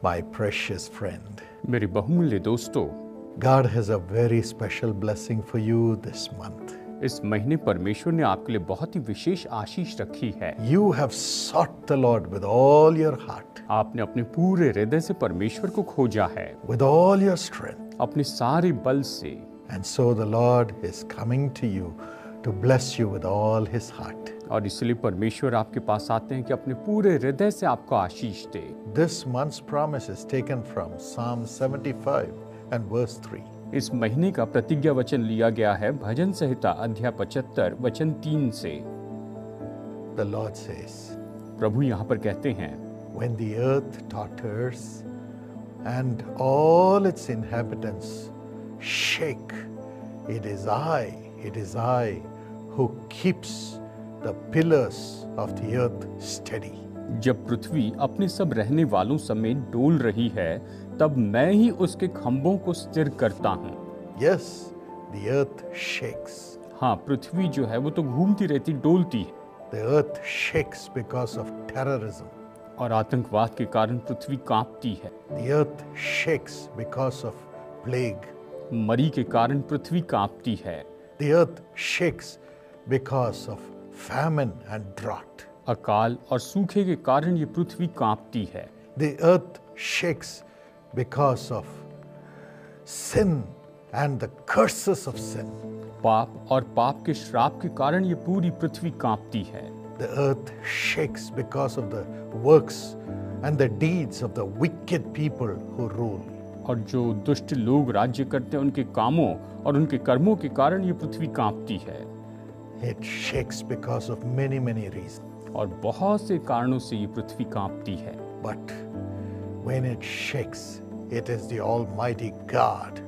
My precious friend, मेरे बहुमूल्य दोस्तों, God has a very special blessing for you this month. इस महीने परमेश्वर ने आपके लिए बहुत ही विशेष आशीष रखी है। You have sought the Lord with all your heart, आपने अपने पूरे हृदय से परमेश्वर को खोजा है, with all your strength. अपने सारे बल से। And so the Lord is coming to you to bless you with all his heart. और इसलिए परमेश्वर आपके पास आते हैं कि अपने पूरे हृदय से आपको आशीष दे। This month's promise is taken from Psalm 75 and verse 3. इस महीने का प्रतिज्ञा वचन लिया गया है भजन संहिता अध्याय 75 वचन 3 से। The Lord says, प्रभु यहाँ पर कहते हैं, when the earth totters and all its inhabitants shake, it is I who keeps the pillars of the earth steady. जब पृथ्वी अपने सब रहने वालों समेत डोल रही है, तब मैं ही उसके खंभों को स्थिर करता हूँ। Yes, the earth shakes. हाँ, पृथ्वी जो है वो तो घूमती रहती, डोलती है। The earth shakes because of terrorism. और आतंकवाद के कारण पृथ्वी कांपती है। The earth shakes because of plague. मरी के कारण पृथ्वी कांपती है। The earth shakes because of famine and drought. अकाल और सूखे के कारण ये पृथ्वी कांपती है। The earth shakes because of sin and the curses of sin. पाप और पाप के श्राप के कारण ये पूरी पृथ्वी कांपती है। The earth shakes because of the works and the deeds of the wicked people who rule. और जो दुष्ट लोग राज्य करते हैं, उनके कामों और उनके कर्मों के कारण ये पृथ्वी कांपती है। It shakes because of many, many reasons. और बहुत से कारणों से ये पृथ्वी कांपती है। But when it shakes, it is the Almighty God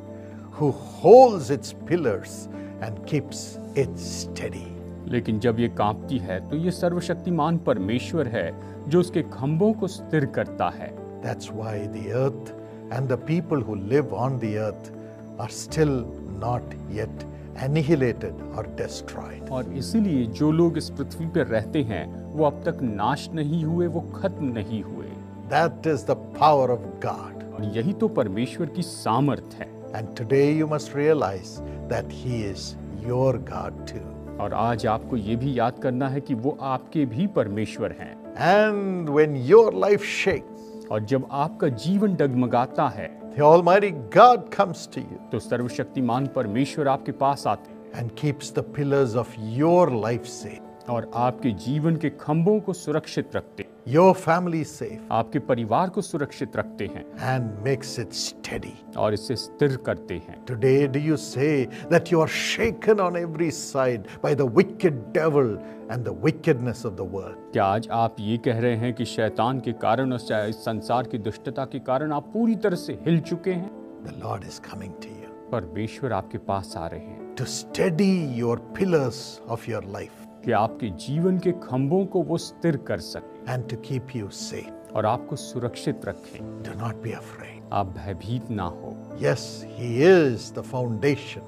who holds its pillars and keeps it steady. लेकिन जब ये कांपती है तो ये सर्वशक्तिमान परमेश्वर है जो उसके खंभों को स्थिर करता है। That's why the earth and the people who live on the earth are still not yet annihilated or destroyed. और इसीलिए जो लोग इस पृथ्वी पर रहते हैं वो अब तक नाश नहीं हुए, वो खत्म नहीं हुए। That is the power of God. और यही तो परमेश्वर की सामर्थ है। And today you must realize that He is your God too. और आज आपको ये भी याद करना है कि वो आपके भी परमेश्वर हैं। And when your life shakes, और जब आपका जीवन डगमगाता है, the Almighty God comes to you तो सर्वशक्तिमान परमेश्वर आपके पास आते हैं and keeps the pillars of your life safe, और आपके जीवन के खंभों को सुरक्षित रखते हैं, your family safe, आपके परिवार को सुरक्षित रखते हैं and makes it steady. और इसे स्थिर करते हैं। Today, do you say that you are shaken on every side by the wicked devil and the wickedness of the world? क्या आज आप ये कह रहे हैं कि शैतान के कारण और इस संसार की दुष्टता के कारण आप पूरी तरह से हिल चुके हैं? The Lord is coming to you परमेश्वर आपके पास आ रहे हैं to steady your pillars of your life कि आपके जीवन के खंभों को वो स्थिर कर सके and to keep you safe. और आपको सुरक्षित रखें। Do not be afraid. आप भयभीत ना हो। Yes, He is the foundation.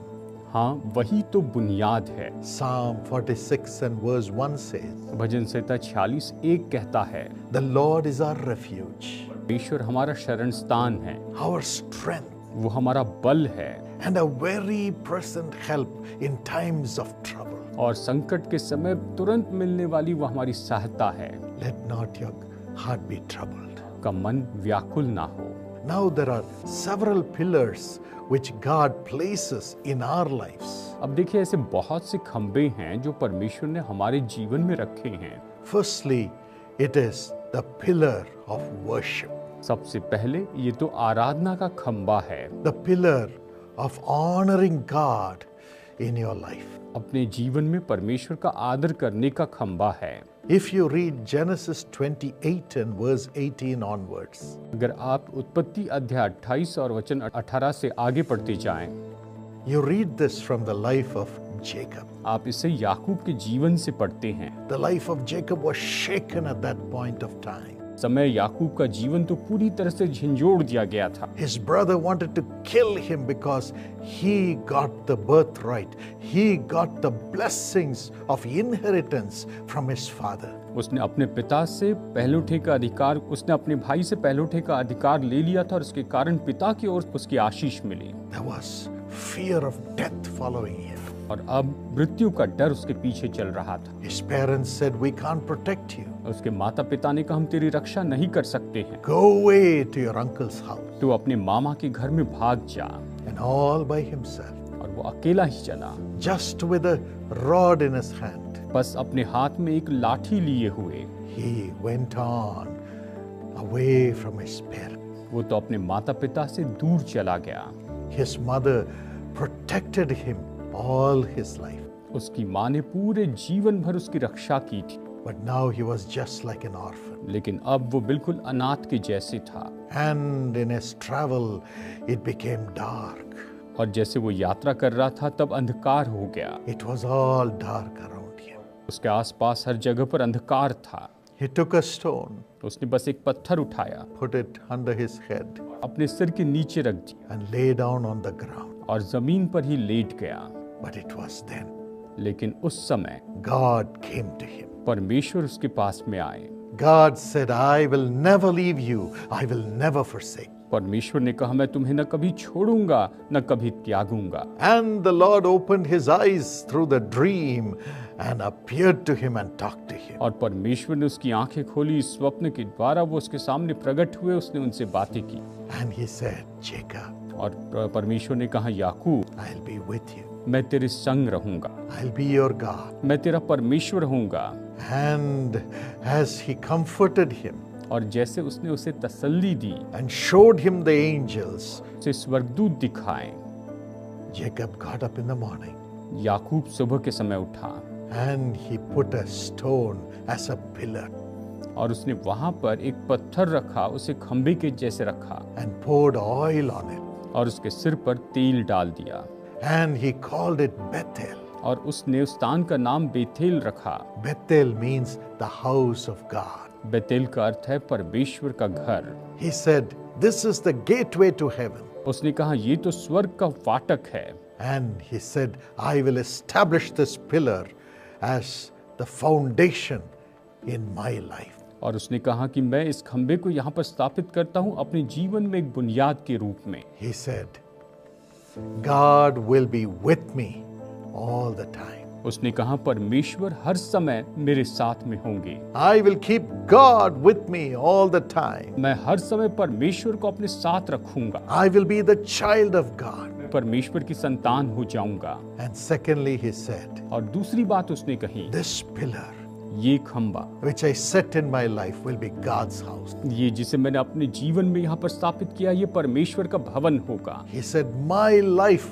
हाँ, वही तो बुनियाद है। Psalm 46 and verse 1 says, भजन संहिता 46:1 कहता है, the Lord is our refuge, परमेश्वर हमारा शरण स्थान है, our strength, वो हमारा बल है and a very present help in times of trouble. और संकट के समय तुरंत मिलने वाली वो हमारी सहायता है। Let not your heart be troubled. का मन व्याकुल ना हो। Now there are several pillars which God places in our lives. अब देखिए, ऐसे बहुत से खंबे हैं जो परमेश्वर ने हमारे जीवन में रखे हैं। Firstly, it is the pillar of worship, सबसे पहले ये तो आराधना का खंबा है, the pillar of honoring God in your life. अपने जीवन में परमेश्वर का आदर करने का खंबा है। If you read Genesis 28 and verse 18 onwards, अगर आप उत्पत्ति अध्याय 28 और वचन 18 से आगे पढ़ते जाएं, you read this from the life of Jacob. आप इसे याकूब के जीवन से पढ़ते हैं। The life of Jacob was shaken at that point of time. समय याकूब का जीवन तो पूरी तरह से झंझोड़ दिया गया था। His brother wanted to kill him because he got the birthright. He got the blessings of inheritance from his father. उसने अपने पिता से पहलौठे का अधिकार, उसने अपने भाई से पहलौठे का अधिकार ले लिया था और उसके कारण पिता की ओर उसकी आशीष मिली। There was fear of death following him. और अब मृत्यु का डर उसके पीछे चल रहा था। His parents said, "We can't protect you. उसके माता पिता ने कहा हम तेरी रक्षा नहीं कर सकते हैं, Go away to your uncle's house." तू अपने मामा के घर में भाग जा। And all by himself, और वो अकेला ही चला, just with a rod in his hand, बस अपने हाथ में एक लाठी लिए हुए। he went on away from his parents. वो तो अपने माता पिता से दूर चला गया। His mother protected him all his life. उसकी माँ ने पूरे जीवन भर उसकी रक्षा की थी, But now he was just like an orphan. लेकिन अब वो बिल्कुल अनाथ के जैसे था। And in his travel, it became dark. और जैसे वो यात्रा कर रहा था तब अंधकार हो गया। It was all dark around him. उसके आसपास हर जगह पर अंधकार था। He took a stone, उसने बस एक पत्थर उठाया, put it under his head, अपने सिर के नीचे रख दिया and lay down on the ground. और जमीन पर ही लेट गया। But it was then लेकिन उस समय God came to him. परमेश्वर उसके पास में आए। God said, "I will never leave you. I will never forsake." परमेश्वर ने कहा मैं तुम्हें न कभी छोड़ूंगा न कभी त्यागूंगा। And the Lord opened his eyes through the dream and appeared to him and talked to him. और परमेश्वर ने उसकी आंखें खोली, इस स्वप्न के द्वारा वो उसके सामने प्रकट हुए, उसने उनसे बातें की। And he said, "Jacob, और परमेश्वर ने कहा याकूब I'll be with you. मैं तेरे संग रहूंगा, I'll be your God." मैं तेरा परमेश्वर रहूंगा। And as he comforted him और जैसे उसने उसे तसल्ली दी, and showed him the angels, उसे स्वर्गदूत दिखाए, Jacob got up in the morning याकूब सुबह के समय उठा and he put a stone as a pillar और उसने वहां पर एक पत्थर रखा, उसे खंबे के जैसे रखा and poured oil on it. और उसके सिर पर तेल डाल दिया। And he called it Bethel. और उसने उस स्थान का नाम बेथेल रखा। Bethel means the house of God. Bethel का अर्थ है परमेश्वर का घर। He said, "This is the gateway to heaven." उसने कहा ये तो स्वर्ग का फाटक है। And he said, "I will establish this pillar as the foundation in my life." और उसने कहा कि मैं इस खंबे को यहाँ पर स्थापित करता हूँ अपने जीवन में एक बुनियाद के रूप में। He said, "God will be with me all the time. उसने कहा परमेश्वर हर समय मेरे साथ में होंगे। I will keep God with me all the time. मैं हर समय परमेश्वर को अपने साथ रखूंगा। I will be the child of God." परमेश्वर की संतान हो जाऊंगा। And secondly, he said, और दूसरी बात उसने कही, "This pillar ये खंबा, which I set in my life will be God's house." ये जिसे मैंने अपने जीवन में यहाँ पर स्थापित किया, ये परमेश्वर का भवन होगा। He said, "My life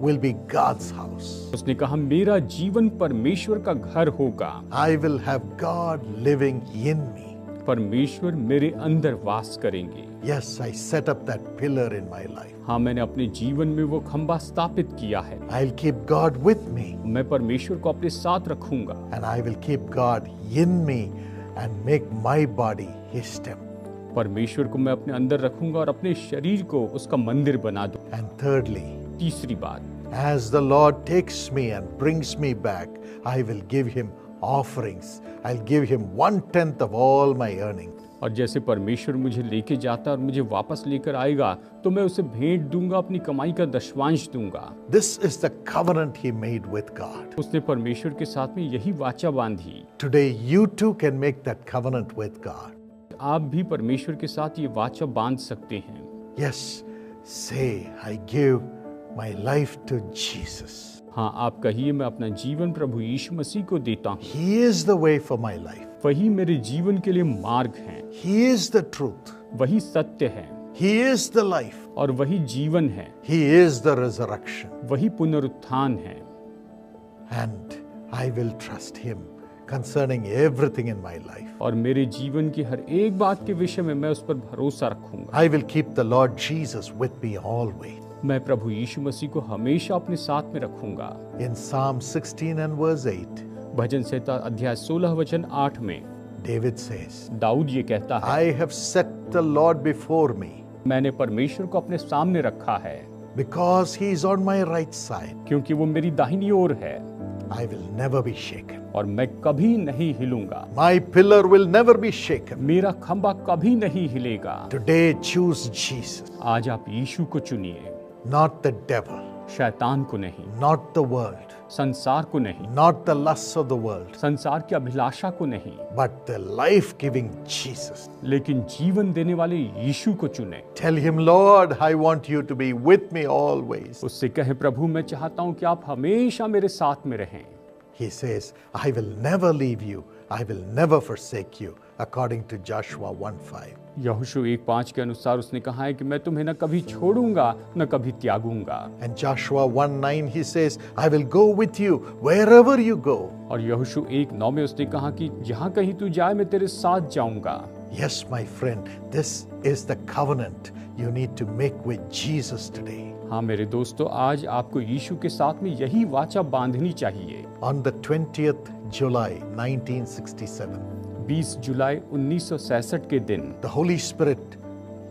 will be God's house. उसने कहा मेरा जीवन परमेश्वर का घर होगा। I will have God living in me." परमेश्वर मेरे अंदर वास करेंगे। Yes, I set up that pillar in my life. हाँ, मैंने अपने जीवन में वो खंबा स्थापित किया है। I'll keep God with me, मैं परमेश्वर को अपने साथ रखूंगा and I will keep God in me and make my body His temple. परमेश्वर को मैं अपने अंदर रखूंगा और अपने शरीर को उसका मंदिर बना दूं। And thirdly, तीसरी बात, as the Lord takes me and brings me back, I will give Him offerings. I'll give Him 1/10 of all my earnings. और जैसे परमेश्वर मुझे लेके जाता और मुझे वापस लेकर आएगा तो मैं उसे भेंट दूंगा, अपनी कमाई का दशवांश दूंगा। This is the covenant He made with God. उसने परमेश्वर के साथ में यही वाचा बांधी। Today you too can make that covenant with God. आप भी परमेश्वर के साथ ये वाचा बांध सकते हैं। Yes, say, "I give my life to Jesus. हाँ, आप कहिए मैं अपना जीवन प्रभु यीशु मसीह को देता हूँ। He is the way for my life. वही मेरे जीवन के लिए मार्ग है, He is the truth. वही सत्य है He is the life. और वही जीवन है, He is the resurrection. वही पुनरुत्थान है। And I will trust Him concerning everything in my life. और मेरे जीवन की हर एक बात के विषय में मैं उस पर भरोसा रखूंगा। I will keep the Lord Jesus with me always. मैं प्रभु यीशु मसीह को हमेशा अपने साथ में रखूंगा। In Psalm 16 and verse 8, भजन संहिता अध्याय 16 वचन 8 में David says, दाऊद ये कहता है, "I have set the Lord before me, मैंने परमेश्वर को अपने सामने रखा है because He is on my right side. क्योंकि वो मेरी दाहिनी ओर है। I will never be shaken. और मैं कभी नहीं हिलूंगा। My pillar will never be shaken. मेरा खंबा कभी नहीं हिलेगा। Today, choose Jesus, आज आप यीशु को चुनिए, not the devil, शैतान को नहीं, not the world, संसार को नहीं, not the lusts of the world, संसार की अभिलाषा को नहीं, but the life-giving Jesus. लेकिन जीवन देने वाले यीशु को चुने। Tell him, Lord, I want you to be with me always. उससे कहे, प्रभु मैं चाहता हूं कि आप हमेशा मेरे साथ में रहें। He says, I will never leave you. I will never forsake you, according to Joshua 1:5. यहोशू 1:5 के अनुसार उसने कहा है कि मैं तुम्हें न कभी छोड़ूंगा न कभी त्यागूंगा। And Joshua 1:9, he says, I will go with you wherever you go. और यहोशू 1:9 में उसने कहा कि जहां कहीं तू जाए मैं तेरे साथ जाऊंगा। Yes, my friend, this is the covenant you need to make with Jesus today. हाँ मेरे दोस्तों, आज आपको यीशु के साथ में यही वाचा बांधनी चाहिए। On the 20th July 1967, 20 जुलाई 1966 के दिन the Holy Spirit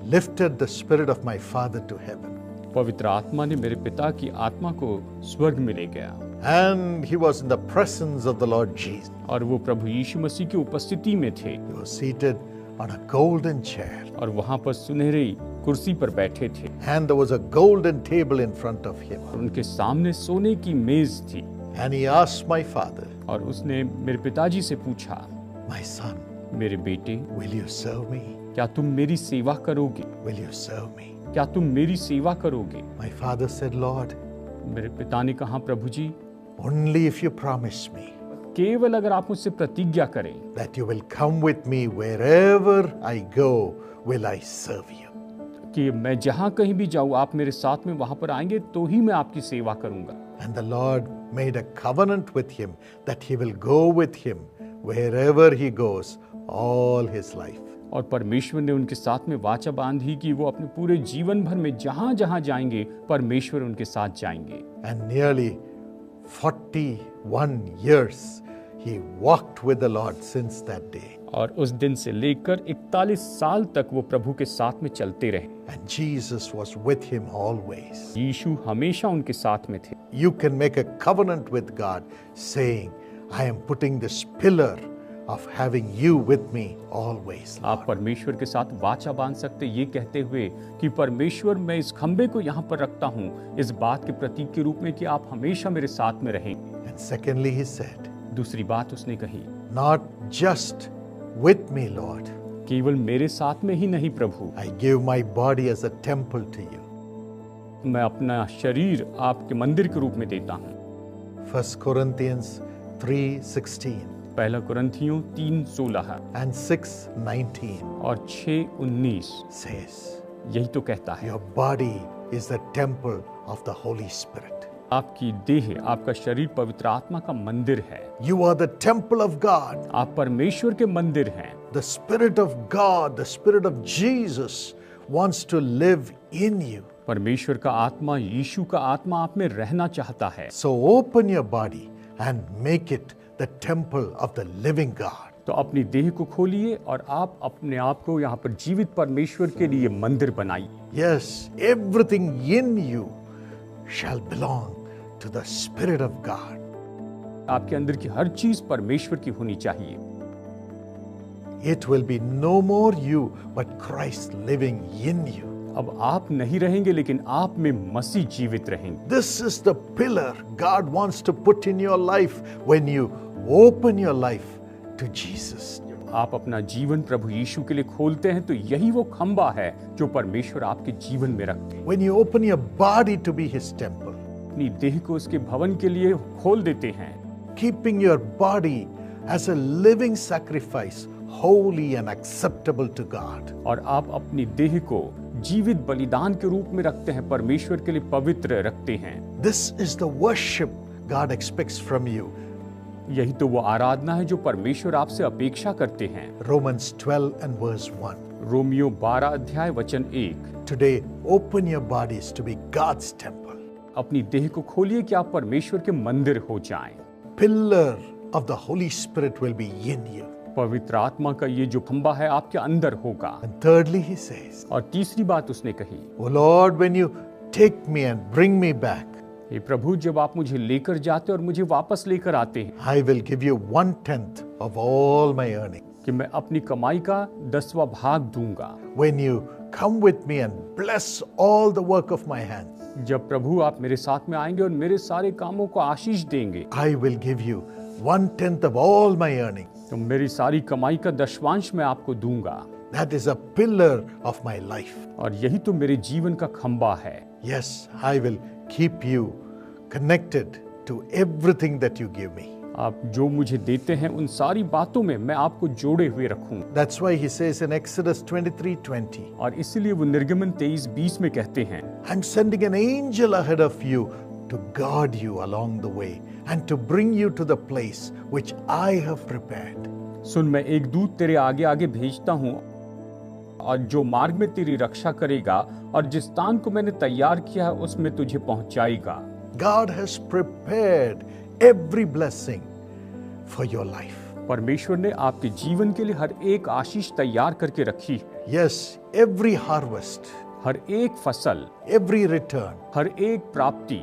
lifted the spirit of my father to heaven. पवित्र आत्मा ने मेरे पिता की आत्मा को स्वर्ग में ले गया And he was in the presence of the Lord Jesus. और वो प्रभु यीशु मसीह की उपस्थिति में थे He was seated on a golden chair. और वहां पर सुनहरी कुर्सी पर बैठे थे And there was a golden table in front of him. और उनके सामने सोने की मेज थी। And he asked my father, और उसने मेरे पिताजी से पूछा, My son, मेरे बेटे, will you serve me? क्या तुम मेरी सेवा करोगे? Will you serve me? क्या तुम मेरी सेवा करोगे? My father said, Lord, मेरे पिता ने कहा, प्रभु जी, only if you promise me केवल अगर आप मुझसे प्रतिज्ञा करें that you will come with me wherever I go, will I serve you. कि मैं जहां कहीं भी जाऊं आप मेरे साथ में वहां पर आएंगे तो ही मैं आपकी सेवा करूंगा। And the Lord made a covenant with him that he will go with him wherever he goes all his life. और परमेश्वर ने उनके साथ में वाचा बांधी कि वो अपने पूरे जीवन भर में जहां जहां जाएंगे परमेश्वर उनके साथ जाएंगे। And nearly 41 years he walked with the Lord since that day. और उस दिन से लेकर 41 साल तक वो प्रभु के साथ में चलते रहे। And Jesus was with him always. यीशु हमेशा उनके साथ में थे। You can make a covenant with God saying, I am putting this pillar of having you with me always. आप परमेश्वर के साथ वाचा बांध सकते ये कहते हुए कि परमेश्वर मैं इस खंबे को यहाँ पर रखता हूँ इस बात के प्रतीक के रूप में कि आप हमेशा मेरे साथ में रहें। And secondly, he said, दूसरी बात उसने कही, not just with me, Lord. केवल मेरे साथ में ही नहीं प्रभु, I give my body as a temple to you. मैं अपना शरीर आपके मंदिर के रूप में देता हूँ। 1 Corinthians 3:16 पहला कुरिन्थियों 3:16 and 6:19 और 6:19 says, यही तो कहता है, your body is the temple of the Holy Spirit. आपकी देह, आपका शरीर पवित्र आत्मा का मंदिर है। You are the temple of God. आप परमेश्वर के मंदिर हैं। The Spirit of God, the Spirit of Jesus wants to live in you. परमेश्वर का आत्मा, यीशु का आत्मा आप में रहना चाहता है। So open your body and make it the temple of the living God. तो अपनी देह को खोलिए और आप अपने आप को यहाँ पर जीवित परमेश्वर के लिए मंदिर बनाइए। Yes, everything in you shall belong to the Spirit of God. आपके अंदर की हर चीज परमेश्वर की होनी चाहिए। It will be no more you, but Christ living in you. अब आप नहीं रहेंगे लेकिन आप में मसीह जीवित रहेंगे। This is the pillar God wants to put in your life when you open your life to Jesus. आप अपना जीवन प्रभु यीशु के लिए खोलते हैं तो यही वो खंबा है जो परमेश्वर आपके जीवन में रखते हैं। When you open your body to be His temple, अपनी देह को उसके भवन के लिए खोल देते हैं, keeping your body as a living sacrifice, holy and acceptable to God. और आप अपनी देह को जीवित बलिदान के रूप में रखते हैं, परमेश्वर के लिए पवित्र रखते हैं। This is the worship God expects from you. यही तो वो आराधना है जो परमेश्वर आपसे अपेक्षा करते हैं। Romans 12 and verse 1. रोमियो 12 अध्याय वचन 1। Today, open your bodies to be God's temple. अपनी देह को खोलिए कि आप परमेश्वर के मंदिर हो जाएं। Pillar of the Holy Spirit will be in you. पवित्र आत्मा का ये जो खंबा है आपके अंदर होगा। And thirdly, he says, और तीसरी बात उसने कही, Oh Lord, when you take me and bring me back, हे प्रभु, जब आप मुझे लेकर जाते और मुझे वापस लेकर आते हैं, I will give you 1/10 of all my earnings. कि मैं अपनी कमाई का 10वां भाग दूंगा। When you come with me and bless all the work of my hands, जब प्रभु आप मेरे साथ में आएंगे और मेरे सारे कामों को आशीष देंगे, I will give you 1/10 of all my earnings. तो मेरी सारी कमाई का दशवांश मैं आपको दूंगा। That is a pillar of my life. और यही तो मेरे जीवन का खंबा है। Yes, I will keep you connected to everything that you give me. आप जो मुझे देते हैं उन सारी बातों में मैं आपको जोड़े हुए रखूंगा। That's why he says in Exodus 23:20, और इसीलिए वो निर्गमन 23:20 में कहते हैं, I'm sending an angel ahead of you to guard you along the way and to bring you to the place which I have prepared. सुन, मैं एक दूत तेरे आगे आगे भेजता हूँ और जो मार्ग में तेरी रक्षा करेगा और जिस स्थान को मैंने तैयार किया है उसमें तुझे पहुंचाएगा। God has prepared every blessing for your life. परमेश्वर ने आपके जीवन के लिए हर एक आशीष तैयार करके रखी है। Yes, every harvest, हर एक फसल, every return, हर एक प्राप्ति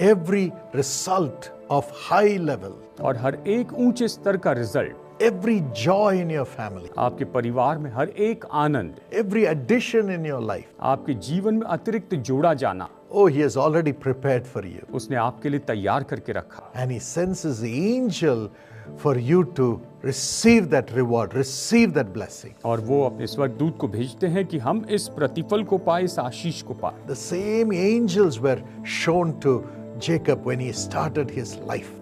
every result of high level, और हर एक ऊंचे स्तर का result, every joy in your family, आपके परिवार में हर एक आनंद, every addition in your life. आपके जीवन में अतिरिक्त जोड़ा जाना, Oh, he has already prepared for you. उसने आपके लिए तैयार करके रखा। And he sends his angel for you to receive that reward, receive that blessing. और वो अपने स्वर्गदूत को भेजते हैं कि हम इस प्रतिफल को पाए, इस आशीष को पाए। The same angels were shown to Jacob when he started his life.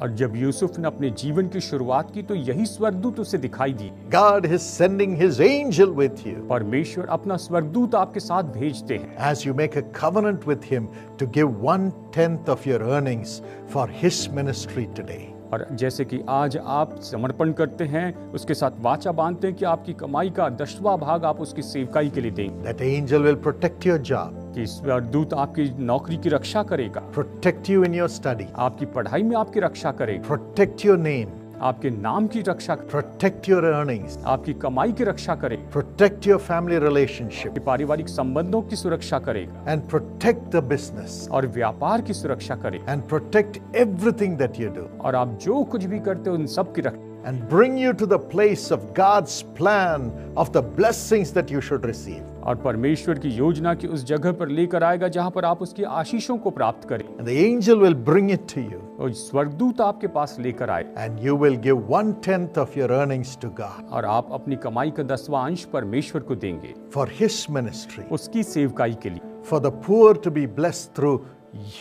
और जब यूसुफ ने अपने जीवन की शुरुआत की तो यही स्वर्गदूत उसे दिखाई दी। God is sending his angel with you परमेश्वर अपना स्वर्गदूत आपके साथ भेजते हैं as you make a covenant with him to give 1/10 of your earnings for his ministry today. और जैसे कि आज आप समर्पण करते हैं, उसके साथ वाचा बांधते हैं कि आपकी कमाई का 10वां भाग आप उसकी सेवकाई के लिए देंगे। That angel will protect your job, कि स्वर्गदूत आपकी नौकरी की रक्षा करेगा, protect you in your study, आपकी पढ़ाई में आपकी रक्षा करेगा, protect your name, आपके नाम की रक्षा, protect your earnings, आपकी कमाई की रक्षा करेगा, protect your family relationship, आपके पारिवारिक संबंधों की सुरक्षा करेगा and protect the business, और व्यापार की सुरक्षा करेगा। and protect everything that you do, और आप जो कुछ भी करते हो उन सब की रक्षा, and bring you to the place of God's plan of the blessings that you should receive. और परमेश्वर की योजना की उस जगह पर लेकर आएगा जहां पर आप उसकी आशीषों को प्राप्त करें। And the angel will bring it to you, और स्वर्गदूत आपके पास लेकर आए and you will give 1/10 of your earnings to God और आप अपनी कमाई का 10वां अंश परमेश्वर को देंगे for his ministry, उसकी सेवकाई के लिए, for the poor to be blessed through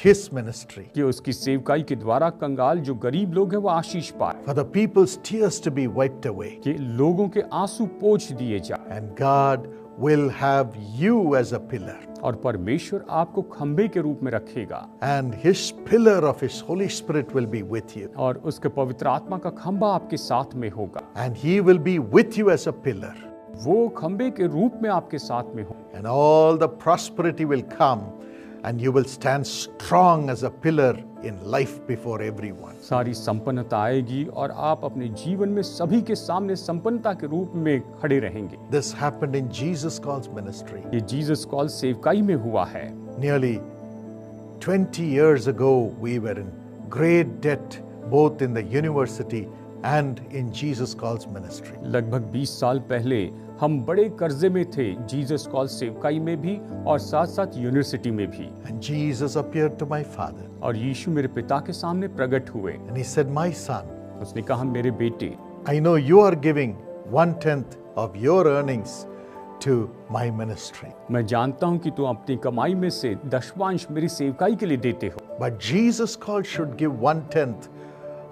his ministry, कि उसकी सेवकाई के द्वारा कंगाल जो गरीब लोग हैं वो आशीष पाए, for the people's tears to be wiped away, कि लोगों के आंसू पोंछ दिए जाए। and God will have you as a pillar, और परमेश्वर आपको खंबे के रूप में रखेगा and his pillar of his Holy Spirit will be with you, और उसके पवित्र आत्मा का खंबा आपके साथ में होगा। and he will be with you as a pillar, वो खंबे के रूप में आपके साथ में हो and all the prosperity will come, and you will stand strong as a pillar in life before everyone. सारी संपन्नता आएगी और आप अपने जीवन में सभी के सामने संपन्नता के रूप में खड़े रहेंगे। This happened in Jesus Calls ministry. ये जीसस कॉल सेवकाई में हुआ है। Nearly 20 years ago, we were in great debt both in the university and in Jesus Calls ministry. लगभग 20 साल पहले हम बड़े कर्जे में थे, जीसस कॉल सेवकाई में भी और साथ साथ यूनिवर्सिटी में भी। And Jesus appeared to my father और यीशु मेरे पिता के सामने प्रकट हुए। and he said, "My son, उसने कहा, मेरे बेटे, I know you are giving 1/10 of your earnings to my ministry. मैं जानता हूं कि तुम अपनी कमाई में से दशवांश मेरी सेवकाई के लिए देते हो, But Jesus Calls should give 1/10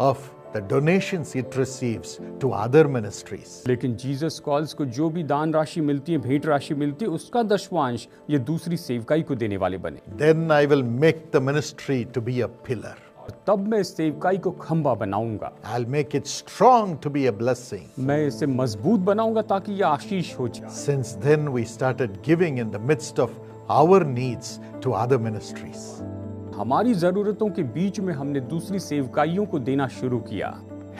of the donations it receives to other ministries." लेकिन जीसस कॉल्स को जो भी दान राशि मिलती है, भेंट राशि मिलती है, उसका दशवांश ये दूसरी सेवकाई को देने वाले बने। Then I will make the ministry to be a pillar. और तब मैं इस सेवकाई को खंबा बनाऊंगा, I'll make it strong to be a blessing. मैं इसे मजबूत बनाऊंगा ताकि ये आशीष हो जाए। Since then, we started giving in the midst of our needs to other ministries. हमारी जरूरतों के बीच में हमने दूसरी सेवकाइयों को देना शुरू किया,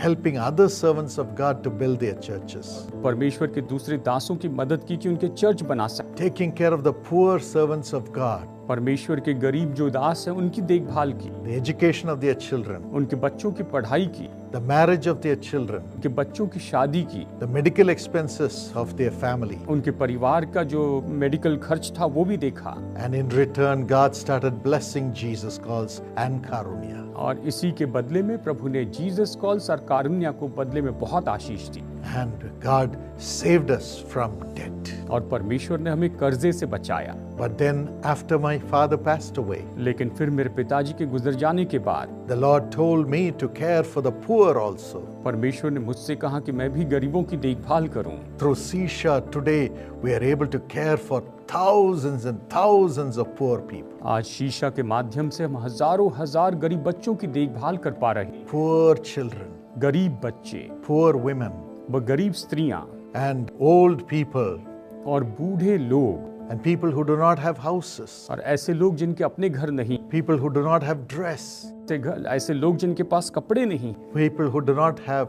helping other servants of God to build their churches, परमेश्वर के दूसरे दासों की मदद की कि उनके चर्च बना सके, taking care of the poor servants of God परमेश्वर के गरीब जो दास हैं उनकी देखभाल की, the education of their children, उनके बच्चों की पढ़ाई की, the marriage of their children, उनके बच्चों की शादी की, the medical expenses of their family. उनके परिवार का जो मेडिकल खर्च था वो भी देखा। And in return, God started blessing Jesus calls and Karunya. और इसी के बदले में प्रभु ने जीसस कॉल्स और कारुण्या को बदले में बहुत आशीष दी। And God saved us from debt. और परमेश्वर ने हमें कर्जे से बचाया। But then, after my father passed away, लेकिन फिर मेरे पिताजी के गुजर जाने के बाद the Lord told me to care for the poor also. परमेश्वर ने मुझसे कहा कि मैं भी गरीबों की देखभाल करूं। Through Sisha, today we are able to care for thousands and thousands of poor people. आज शीशा के माध्यम से हम हजारों हजार गरीब बच्चों की देखभाल कर पा रहे हैं। Poor children, गरीब बच्चे, poor women, व गरीब स्त्रियां and old people, और बूढ़े लोग, and people who do not have houses, और ऐसे लोग जिनके अपने घर नहीं, people who do not have dress, ऐसे लोग जिनके पास कपड़े नहीं, people who do not have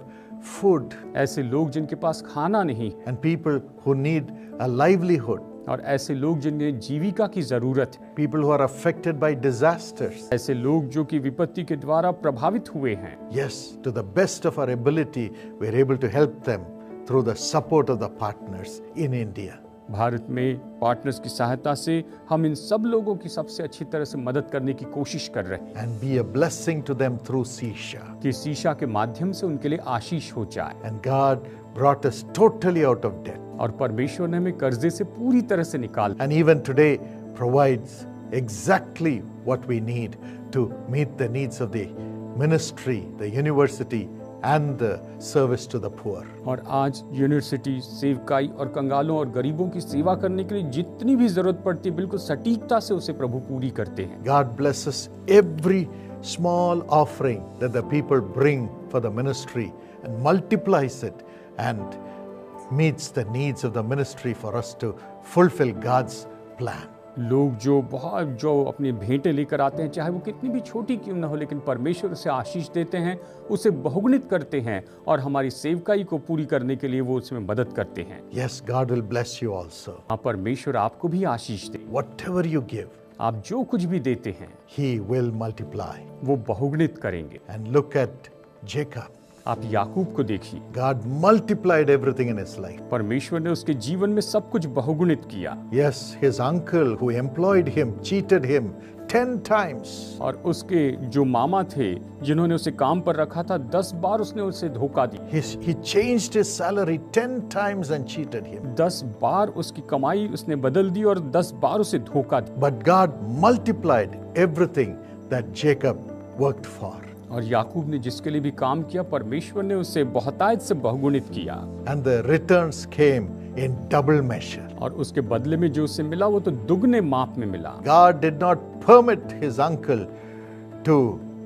food, ऐसे लोग जिनके पास खाना नहीं, and people who need a livelihood, और ऐसे लोग जिन्हें जीविका की जरूरत है, people who are affected by disasters. ऐसे लोग जो कि विपत्ति के द्वारा प्रभावित हुए हैं। Yes, to the best of our ability, we are able to help them through the support of the partners in India. Bharat में पार्टनर्स की सहायता से हम इन सब लोगों की सबसे अच्छी तरह से मदद करने की कोशिश कर रहे हैं And be a blessing to them through Sisha. कि शीशा के माध्यम से उनके लिए आशीष हो जाए। And God brought us totally out of debt. और परमेश्वर ने हमें कर्जे से पूरी तरह से निकाल And even today provides exactly what we need to meet the needs of the ministry, the university, and the service to the poor. और आज यूनिवर्सिटी, सेवकाई और कंगालों और गरीबों की सेवा करने के लिए जितनी भी जरूरत पड़ती है बिल्कुल सटीकता से उसे प्रभु पूरी करते हैं। God blesses every small offering that the people bring for the ministry and multiplies it and meets the needs of the ministry for us to fulfill God's plan. लोग जो अपनी भेंटें लेकर आते हैं, चाहे वो कितनी भी छोटी क्यों न हो, लेकिन परमेश्वर उसे आशीष देते हैं, उसे बहुगुणित करते हैं और हमारी सेवकाई को पूरी करने के लिए वो उसमें मदद करते हैं। Yes, God will bless you also. परमेश्वर आपको भी आशीष दे। Whatever you give, आप जो कुछ भी देते हैं He will multiply. वो बहुगुणित करेंगे। And look at Jacob. आप याकूब को देखिए, God multiplied everything in his life. परमेश्वर ने उसके जीवन में सब कुछ बहुगुणित किया। Yes, his uncle who employed him cheated him 10 times. और उसके जो मामा थे जिन्होंने उसे काम पर रखा था, 10 बार उसने उसे धोखा दी। He changed his salary 10 times and cheated him. 10 बार उसकी कमाई उसने बदल दी और 10 बार उसे धोखा दी। But God multiplied everything that Jacob worked for. और याकूब ने जिसके लिए भी काम किया, परमेश्वर ने उसे बहुतायत से बहुगुणित किया। And the returns came in double measure. और उसके बदले में जो उसे मिला वो तो दुगने माप में मिला। God did not permit his uncle to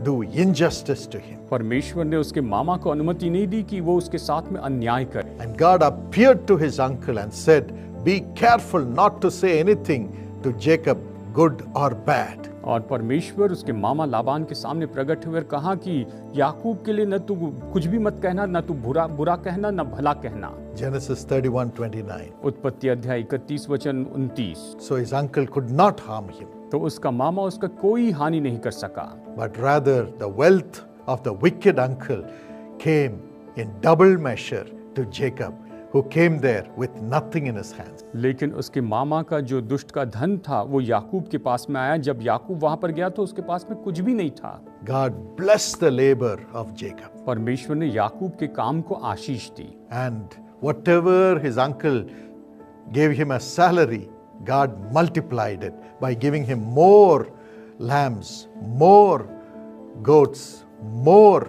do injustice to him. परमेश्वर ने उसके मामा को अनुमति नहीं दी कि वो उसके साथ में अन्याय करे। And God appeared to his uncle and said, "Be careful not to say anything to Jacob, good or bad." और परमेश्वर उसके मामा लाबान के सामने प्रकट हुए और कहा कि याकूब के लिए न तू कुछ भी मत कहना, न तू बुरा कहना, न भला कहना। Genesis 31:29. उत्पत्ति अध्याय 31 वचन 29। So his uncle could not harm him, तो उसका मामा उसका कोई हानि नहीं कर सका, but rather the wealth of the wicked uncle came in double measure to Jacob, who came there with nothing in his hands. लेकिन उसके मामा का जो दुष्ट का धन था वो याकूब के पास में आया। जब याकूब वहां पर गया तो उसके पास में कुछ भी नहीं था। God blessed the labor of Jacob. परमेश्वर ने याकूब के काम को आशीष दी। And whatever his uncle gave him as salary, God multiplied it by giving him more lambs, more goats, more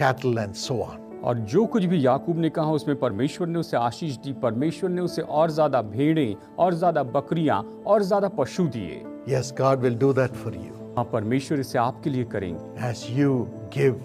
cattle, and so on. और जो कुछ भी याकूब ने कहा उसमें परमेश्वर ने उसे आशीष दी। परमेश्वर ने उसे और ज्यादा भेड़ें, और ज्यादा बकरियां, और ज्यादा पशु दिए। Yes, God will do that for you. हाँ, परमेश्वर इसे आपके लिए करेंगे। As you give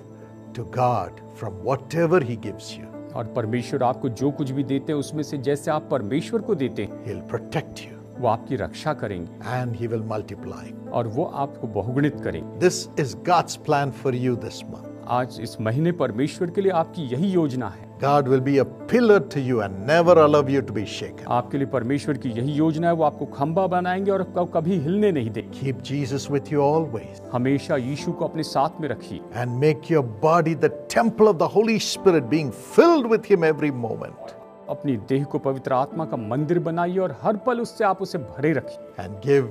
to God from whatever He gives you, और परमेश्वर आपको जो कुछ भी देते हैं उसमें से जैसे आप परमेश्वर को देते हैं, He'll protect you वो आपकी रक्षा करेंगे and He will multiply. और वो आपको बहुगुणित करेंगे। This is God's plan for you this month. आज इस महीने परमेश्वर के लिए आपकी यही योजना है। God will be a pillar to you and never allow you to be shaken. आपके लिए परमेश्वर की यही योजना है, वो आपको खंबा बनाएंगे और आपको कभी हिलने नहीं देंगे। Keep Jesus with you always हमेशा यीशु को अपने साथ में रखिए and make your body the temple of the Holy Spirit, being filled with Him every moment. अपनी देह को पवित्र आत्मा का मंदिर बनाइए और हर पल उससे आप उसे भरे रखिए And give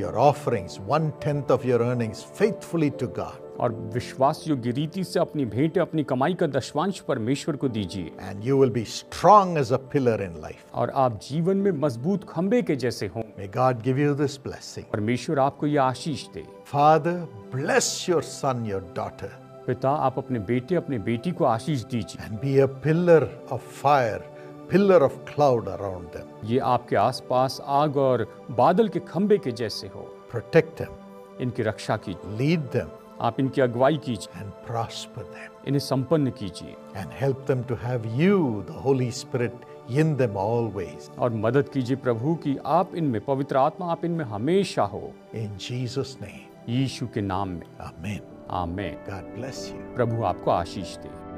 your offerings, 1/10 of your earnings, faithfully to God. और विश्वास योग्य रीति से अपनी भेंट, अपनी कमाई का दशवांश परमेश्वर को दीजिए And you will be strong as a pillar in life. और आप जीवन में मजबूत खंबे के जैसे हों। May God give you this blessing. परमेश्वर आपको यह आशीष दे। Father, bless your son, your daughter, पिता, आप अपने बेटे, अपने बेटी को आशीष दीजिए। and be a pillar of fire, pillar of cloud around them. ये आपके आसपास आग और बादल के खंबे के जैसे हो। Protect them, इनकी रक्षा कीजिए, lead them, आप इनकी अगुवाई कीजिए, and prosper them. इन्हें संपन्न कीजिए And help them to have you, the Holy Spirit, in them always. और मदद कीजिए प्रभु कि आप इनमें, पवित्र आत्मा आप इनमें हमेशा हो। In Jesus' name, यीशु के नाम में amen. आमीन। God bless you. प्रभु आपको आशीष दे।